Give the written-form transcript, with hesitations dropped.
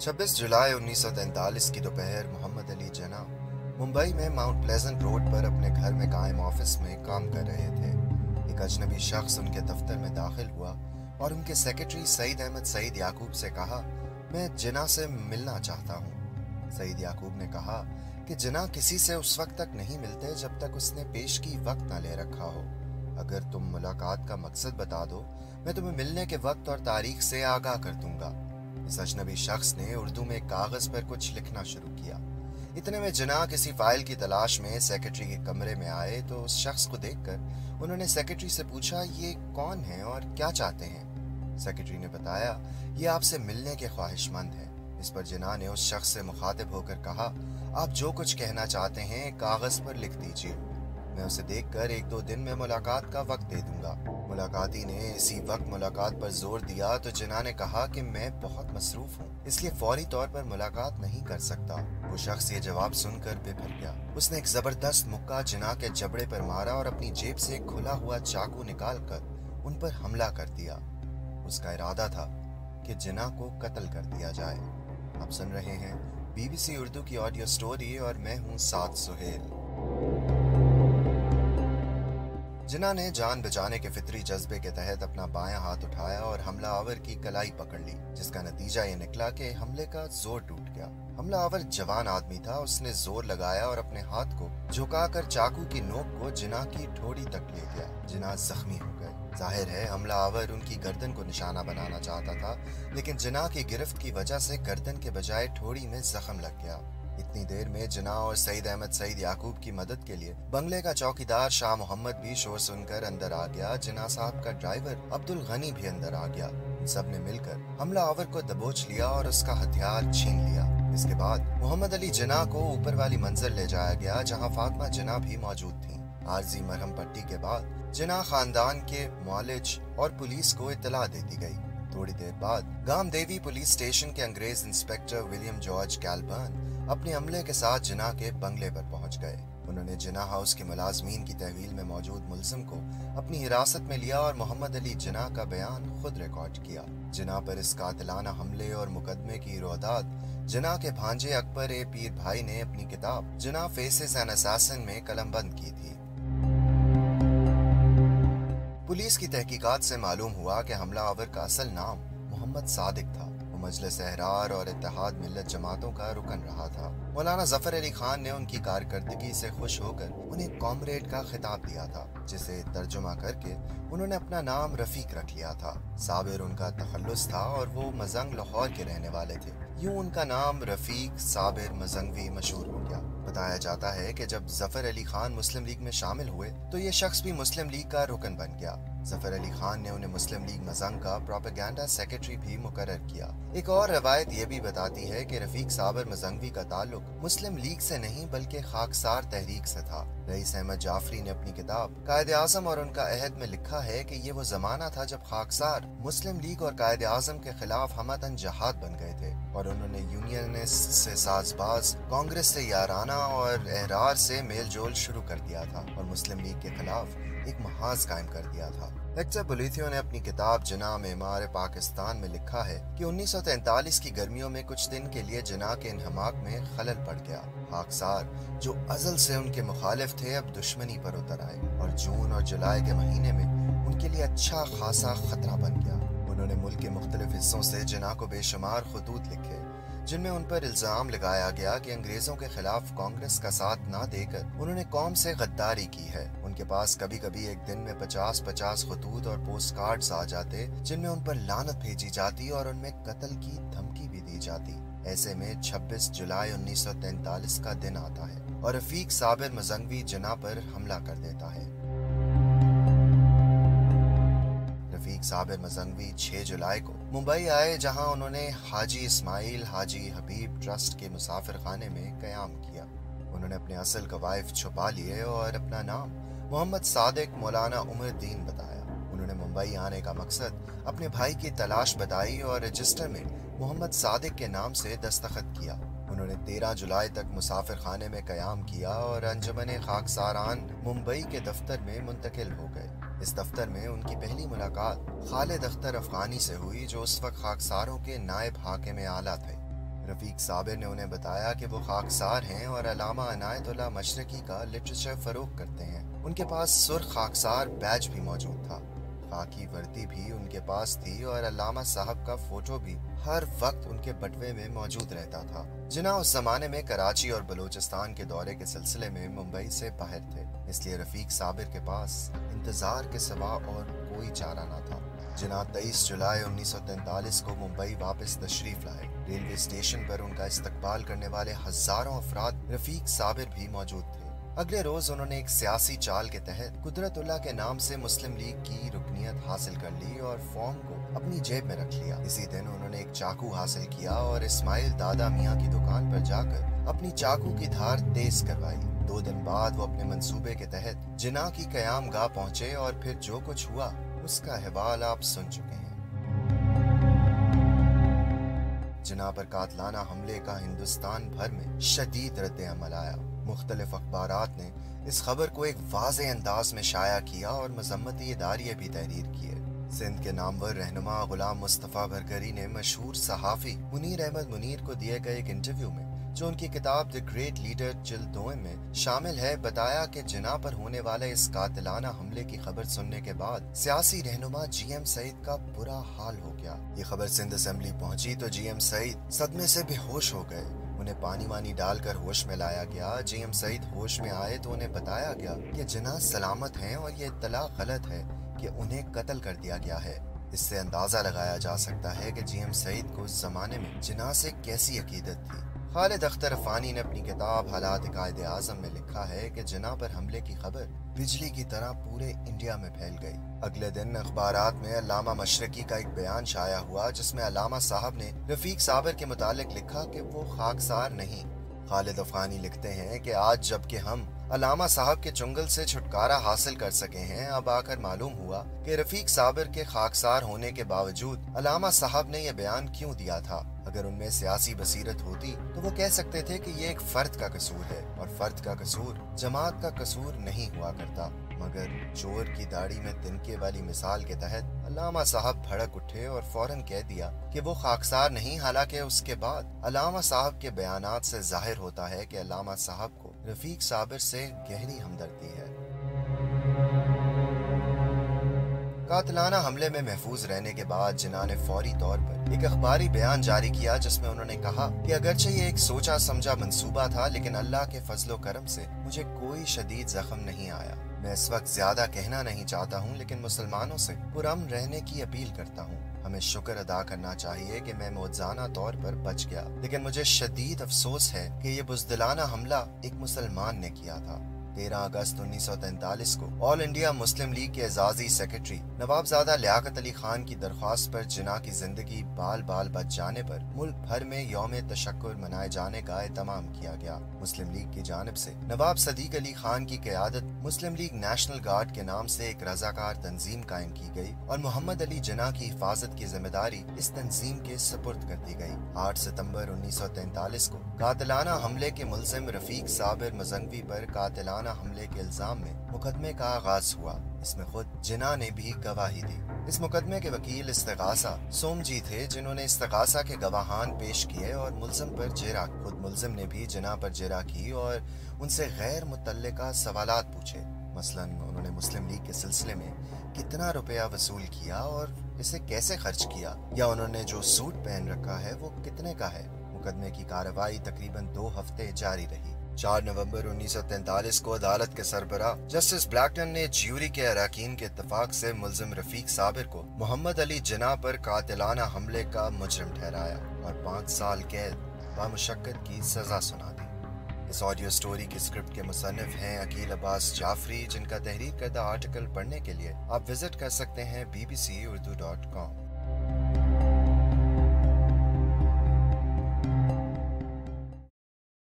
26 जुलाई 1943 की दोपहर मोहम्मद अली जना मुंबई में माउंट प्लेजेंट रोड पर अपने घर में कायम ऑफिस में काम कर रहे थे। एक अजनबी शख्स उनके दफ्तर में दाखिल हुआ और उनके सेक्रेटरी सईद अहमद सईद याकूब से कहा, मैं जिना से मिलना चाहता हूँ। सईद याकूब ने कहा कि जिना किसी से उस वक्त तक नहीं मिलते जब तक उसने पेशगी वक्त न ले रखा हो। अगर तुम मुलाकात का मकसद बता दो, मैं तुम्हें मिलने के वक्त और तारीख से आगाह कर दूंगा। इस अजनबी शख्स ने उर्दू में कागज पर कुछ लिखना शुरू किया। इतने में जिना किसी फाइल की तलाश में सेक्रेटरी के कमरे में आए तो उस शख्स को देखकर उन्होंने सेक्रेटरी से पूछा, ये कौन है और क्या चाहते हैं? सेक्रेटरी ने बताया, ये आपसे मिलने के ख्वाहिशमंद हैं। इस पर जिना ने उस शख्स से मुखातिब होकर कहा, आप जो कुछ कहना चाहते हैं कागज पर लिख दीजिए, मैं उसे देखकर 1-2 दिन में मुलाकात का वक्त दे दूंगा। मुलाकाती ने इसी वक्त मुलाकात पर जोर दिया तो जिना ने कहा कि मैं बहुत मसरूफ हूँ, इसलिए फौरी तौर पर मुलाकात नहीं कर सकता। वो शख्स ये जवाब सुनकर बेभर गया। उसने एक जबरदस्त मुक्का जिना के जबड़े पर मारा और अपनी जेब से एक खुला हुआ चाकू निकालकर उन पर हमला कर दिया। उसका इरादा था कि जिना को कत्ल कर दिया जाए। आप सुन रहे हैं BBC उर्दू की ऑडियो स्टोरी और मैं हूँ साद सुहेल। जिना ने जान बचाने के फितरी जज्बे के तहत अपना बायां हाथ उठाया और हमला आवर की कलाई पकड़ ली, जिसका नतीजा ये निकला कि हमले का जोर टूट गया। हमला आवर जवान आदमी था। उसने जोर लगाया और अपने हाथ को झुकाकर चाकू की नोक को जिना की ठोड़ी तक ले गया। जिना जख्मी हो गए। जाहिर है हमला आवर उनकी गर्दन को निशाना बनाना चाहता था, लेकिन जिना की गिरफ्त की वजह से गर्दन के बजाय ठोड़ी में जख्म लग गया। इतनी देर में जिना और सईद अहमद सईद याकूब की मदद के लिए बंगले का चौकीदार शाह मोहम्मद भी शोर सुनकर अंदर आ गया। जिना साहब का ड्राइवर अब्दुल गनी भी अंदर आ गया। इन सब ने मिलकर हमला आवर को दबोच लिया और उसका हथियार छीन लिया। इसके बाद मोहम्मद अली जिना को ऊपर वाली मंजिल ले जाया गया, जहां फातिमा जिना भी मौजूद थी। आरजी मरहम पट्टी के बाद जिना खानदान के मुआलिज और पुलिस को इत्तला दे दी गई। थोड़ी देर बाद गामदेवी पुलिस स्टेशन के अंग्रेज इंस्पेक्टर विलियम जॉर्ज कैलबर्न अपने अमले के साथ जिना के बंगले पर पहुंच गए। उन्होंने जिना हाउस के मुलाजमीन की तहवील में मौजूद मुलजिम को अपनी हिरासत में लिया और मोहम्मद अली जिना का बयान खुद रिकॉर्ड किया। जिना पर इस कातिलाना हमले और मुकदमे की रोदात जिना के भांजे अकबर ए पीर भाई ने अपनी किताब जिना फेसेस एन असैसिन में कलमबंद की थी। पुलिस की तहकीकात से मालूम हुआ कि हमला आवर का असल नाम मोहम्मद सादिक था। वो मजलिस एहरार और इत्तेहाद मिल्लत जमातों का रुकन रहा था। मौलाना जफर अली खान ने उनकी कारकर्दगी से खुश होकर उन्हें कॉमरेड का खिताब दिया था, जिसे तर्जुमा करके उन्होंने अपना नाम रफीक रख लिया था। साबिर उनका तखल्लुस था और वो मजंग लाहौर के रहने वाले थे। यूं उनका नाम रफीक साबिर मजंगवी मशहूर हो गया। बताया जाता है कि जब जफर अली खान मुस्लिम लीग में शामिल हुए तो ये शख्स भी मुस्लिम लीग का रुकन बन गया। जफर अली खान ने उन्हें मुस्लिम लीग मजंग का प्रोपेगेंडा सेक्रेटरी भी मुकर्रर किया। एक और रवायत ये भी बताती है कि रफीक साबिर मजंगवी का ताल्लुक मुस्लिम लीग से नहीं बल्कि खाकसार तहरीक से था। रईस अहमद जाफरी ने अपनी किताब कायदे आजम और उनका अहद में लिखा है कि ये वो जमाना था जब खाकसार मुस्लिम लीग और कायदे आजम के खिलाफ हमतन जहाद बन गए थे और उन्होंने यूनियनिस्ट से साजबाज, कांग्रेस से याराना और एहरार से मेल जोल शुरू कर दिया था और मुस्लिम लीग के खिलाफ एक महाज कायम कर दिया था। हेक्टर बुलिथियो ने अपनी किताब जिना मेमार पाकिस्तान में लिखा है कि 1943 की गर्मियों में कुछ दिन के लिए जिना के इन्हमाक में खलल पड़ गया। खाकसार जो अजल से उनके मुखालिफ थे अब दुश्मनी पर उतर आए और जून और जुलाई के महीने में उनके लिए अच्छा खासा खतरा बन गया। उन्होंने मुल्क के मुख्तलिफ हिस्सों से जिना को बेशुमार खतूत लिखे जिनमें उन पर इल्जाम लगाया गया कि अंग्रेजों के खिलाफ कांग्रेस का साथ न देकर उन्होंने कौम से गद्दारी की है। उनके पास कभी कभी एक दिन में 50-50 खतूत और पोस्ट कार्ड्स आ जाते जिनमें उन पर लानत भेजी जाती और उनमें कत्ल की धमकी भी दी जाती। ऐसे में 26 जुलाई 1943 का दिन आता है और रफीक साबिर मजंगवी जिना पर हमला कर देता है। रफीक साबिर मजंगवी 6 जुलाई को मुंबई आए, जहां उन्होंने हाजी इस्माइल हाजी हबीब ट्रस्ट के मुसाफिर खाने में कयाम किया। उन्होंने अपने असल कवायफ छुपा लिए और अपना नाम मोहम्मद सादिक मौलाना उमरदीन बताया। उन्होंने मुंबई आने का मकसद अपने भाई की तलाश बताई और रजिस्टर में मोहम्मद सादिक के नाम से दस्तखत किया। उन्होंने 13 जुलाई तक मुसाफिर खाने में कयाम किया और अंजुमन खाकसारान मुंबई के दफ्तर में मुंतकिल हो गए। इस दफ्तर में उनकी पहली मुलाकात खालिद अख्तर अफगानी से हुई, जो उस वक्त खाकसारों के नायब हाकिम आला थे। रफीक साबिर ने उन्हें बताया कि वो खाकसार हैं और अल्लामा अनायतुल्लाह मशरकी का लिटरेचर फरोग करते हैं। उनके पास सुर्ख खाकसार बैज भी मौजूद था, खाकी वर्दी भी उनके पास थी और अल्लामा साहब का फोटो भी हर वक्त उनके बटवे में मौजूद रहता था। जिन्ना उस जमाने में कराची और बलूचिस्तान के दौरे के सिलसिले में मुंबई से बाहर थे, इसलिए रफीक साबिर के पास इंतजार के सिवा और कोई चारा न था। जिन्ना 23 जुलाई 1943 को मुंबई वापस तशरीफ लाए। रेलवे स्टेशन पर उनका इस्तकबाल करने वाले हजारों अफराद रफीक साबिर भी मौजूद थे। अगले रोज उन्होंने एक सियासी चाल के तहत कुदरतुल्लाह के नाम से मुस्लिम लीग की रुकनियत हासिल कर ली और फॉर्म को अपनी जेब में रख लिया। इसी दिन उन्होंने एक चाकू हासिल किया और इस्माइल दादा मियाँ की दुकान पर जाकर अपनी चाकू की धार तेज करवाई। 2 दिन बाद वो अपने मंसूबे के तहत जिन्ना की कयाम गाह पहुंचे और फिर जो कुछ हुआ उसका अहवाल आप सुन चुके हैं। जिन्ना पर कातलाना हमले का हिंदुस्तान भर में शदीद रद्द अमल आया। मुख्तलिफ अखबारात ने इस खबर को एक वाज़े अंदाज में शाया किया और मजम्मती इदारिये भी तहरीर किए। सिंध के नामवर रहनुमा गुलाम मुस्तफ़ा भरकरी ने मशहूर सहाफ़ी मुनीर अहमद मुनीर को दिए गए एक इंटरव्यू में, जो उनकी किताब द ग्रेट लीडर जिल्द 2 में शामिल है, बताया कि जिन्ना पर होने वाले इस कातिलाना हमले की खबर सुनने के बाद सियासी रहनुमा GM सईद का बुरा हाल हो गया। ये खबर सिंध असेंबली पहुंची तो GM सईद सदमे से बेहोश हो गए। उन्हें पानी वानी डालकर होश में लाया गया। GM सईद होश में आए तो उन्हें बताया गया कि जिन्ना सलामत हैं और ये इत्तला गलत है कि उन्हें कत्ल कर दिया गया है। इससे अंदाजा लगाया जा सकता है कि GM सईद को उस जमाने में जिन्ना से कैसी अकीदत थी। खालिद अख्तर अफानी ने अपनी किताब हालात कायदे आज़म में लिखा है कि जिन्ना पर हमले की खबर बिजली की तरह पूरे इंडिया में फैल गई। अगले दिन अखबारात में अल्लामा मशरकी का एक बयान शाया हुआ, जिसमें अल्लामा साहब ने रफीक साबिर के मुतालिक लिखा कि वो खाकसार नहीं। खालिद अफानी लिखते हैं कि आज जबकि हम अल्लामा साहब के चुंगल से छुटकारा हासिल कर सके हैं, अब आकर मालूम हुआ कि रफीक साबिर के खाकसार होने के बावजूद अल्लामा साहब ने यह बयान क्यों दिया था। अगर उनमें सियासी बसीरत होती तो वो कह सकते थे कि ये एक फर्द का कसूर है और फर्द का कसूर जमात का कसूर नहीं हुआ करता। मगर चोर की दाढ़ी में तिनके वाली मिसाल के तहत अल्लामा साहब भड़क उठे और फौरन कह दिया कि वो खाकसार नहीं। हालांकि उसके बाद अल्लामा साहब के बयानात से जाहिर होता है कि अल्लामा साहब को रफीक साबिर से गहरी हमदर्दी है। कातिलाना हमले में महफूज रहने के बाद जिन्ना ने फौरी तौर पर एक अखबारी बयान जारी किया, जिसमें उन्होंने कहा कि अगरचे ये एक सोचा समझा मंसूबा था, लेकिन अल्लाह के फजलो करम से मुझे कोई शदीद जख्म नहीं आया। मैं इस वक्त ज्यादा कहना नहीं चाहता हूँ, लेकिन मुसलमानों से पुरअमन रहने की अपील करता हूँ। हमें शुक्र अदा करना चाहिए कि मैं मौजाना तौर पर बच गया, लेकिन मुझे शदीद अफसोस है कि ये बुज़दिलाना हमला एक मुसलमान ने किया था। 13 अगस्त 1943 को ऑल इंडिया मुस्लिम लीग के एजाजी सेक्रेटरी नवाबजादा लियाकत अली खान की दरख्वास्त पर जिन्ना की जिंदगी बाल बाल बच जाने पर मुल्क भर में यौम तशक्कुर मनाए जाने का एहतमाम किया गया। मुस्लिम लीग की जानिब से नवाब सदीक अली खान की क़यादत मुस्लिम लीग नेशनल गार्ड के नाम से एक रजाकार तंजीम कायम की गई और मोहम्मद अली जिन्ना की हिफाजत की जिम्मेदारी इस तंजीम के सुपुर्द कर दी गई। 8 सितंबर 1943 को कातिलाना हमले के मुल्जिम रफीक साबिर मजंगवी पर कातिलाना हमले के इल्जाम में मुकदमे का आगाज हुआ। इसमें खुद जिन्ना ने भी गवाही दी। इस मुकदमे के वकील इस्तिगासा सोमजी थे, जिन्होंने इस्तिगासा के गवाहान पेश किए और मुल्जिम पर जेरा। खुद मुल्जिम ने भी जिन्ना पर जेरा की और उनसे गैर मुतल्लिका सवालात पूछे। मसलन उन्होंने मुस्लिम लीग के सिलसिले में कितना रुपया वसूल किया और इसे कैसे खर्च किया, या उन्होंने जो सूट पहन रखा है वो कितने का है। मुकदमे की कार्रवाई तकरीबन 2 हफ्ते जारी रही। 4 नवंबर 1943 को अदालत के सरबराह जस्टिस ब्लैकटन ने ज्यूरी के अरकान के इत्तेफाक से मुल्जिम रफीक साबिर को मोहम्मद अली जिन्ना पर कातिलाना हमले का मुजरिम ठहराया और 5 साल कैद बामुशक्कत की सजा सुना दी। इस ऑडियो स्टोरी की स्क्रिप्ट के मुसन्निफ हैं अकील अब्बास जाफरी, जिनका तहरीर करदा आर्टिकल पढ़ने के लिए आप विजिट कर सकते हैं bbcurdu.com।